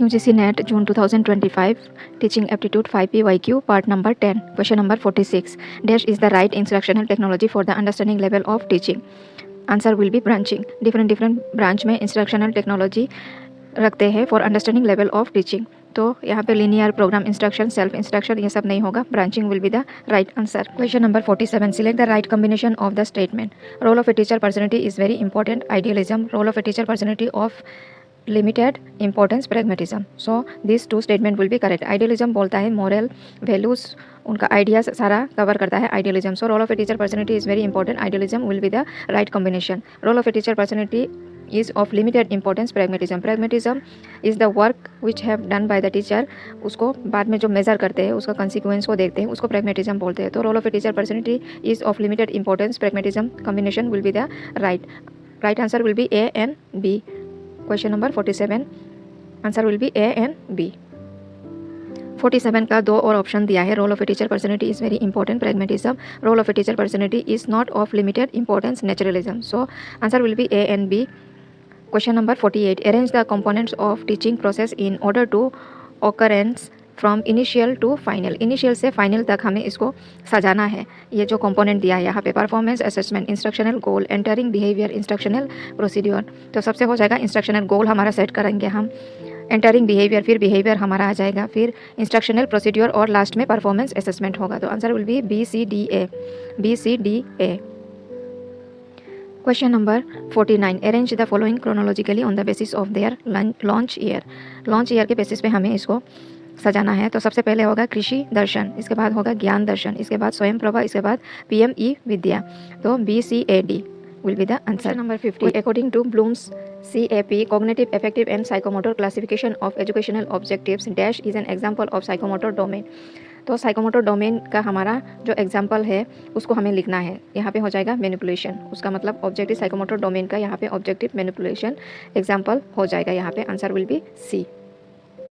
UGC NET June 2025 Teaching Aptitude 5P Part number 10 Question number 46 Dash is the right instructional technology for the understanding level of teaching. Answer will be branching. Different branch में instructional technology रखते हैं for understanding level of teaching. तो यहाँ पे linear program instruction, self instruction ये सब नहीं होगा. Branching will be the right answer. Question number 47 Select the right combination of the statement. Role of a teacher personality is very important. Idealism. Role of a teacher personality of limited importance pragmatism. So these two statement will be correct. Idealism बोलता है moral values उनका ideas सारा cover करता है idealism. So role of a teacher personality is very important. Idealism will be the right combination. Role of a teacher personality is of limited importance pragmatism. Pragmatism is the work which have done by the teacher. उसको बाद में जो measure करते हैं उसका consequence को देखते हैं उसको pragmatism बोलते हैं. तो role of a teacher personality is of limited importance pragmatism combination will be the right answer will be A and B. Question number 47 answer will be A and B. 47 का दो और ऑप्शन दिया है. Role of a teacher personality is very important pragmatism. Role of a teacher personality is not of limited importance naturalism. So answer will be A and B. Question number 48 arrange the components of teaching process in order to occurrence from initial to final. Initial से final तक हमें इसको सजाना है. ये जो component दिया है यहाँ पे परफॉर्मेंस असेसमेंट, इंस्ट्रक्शनल गोल, एंटरिंग बिहेवियर, इंस्ट्रक्शनल प्रोसीड्योर. तो सबसे हो जाएगा इंस्ट्रक्शनल गोल हमारा सेट करेंगे हम, एंटरिंग बिहेवियर, फिर बिहेवियर हमारा आ जाएगा, फिर इंस्ट्रक्शनल प्रोसीड्योर और लास्ट में परफॉर्मेंस असेसमेंट होगा. तो answer will be B C D A. Question number 49 arrange the following chronologically on the basis of their launch year. Launch year के बेसिस पे हमें इसको सजाना है. तो सबसे पहले होगा कृषि दर्शन, इसके बाद होगा ज्ञान दर्शन, इसके बाद स्वयं प्रभा, इसके बाद PME विद्या. तो BCAD will be the answer. Number 50 according to Bloom's CAP cognitive affective and psychomotor classification of educational objectives dash is an example of psychomotor domain. तो साइकोमोटर डोमेन का हमारा जो एग्जाम्पल है उसको हमें लिखना है. यहाँ पे हो जाएगा मैनिपुलेशन, उसका मतलब ऑब्जेक्टिव साइकोमोटर डोमेन का यहाँ पे ऑब्जेक्टिव मैनिपुलेशन एग्जाम्पल हो जाएगा. यहाँ पे आंसर विल बी सी.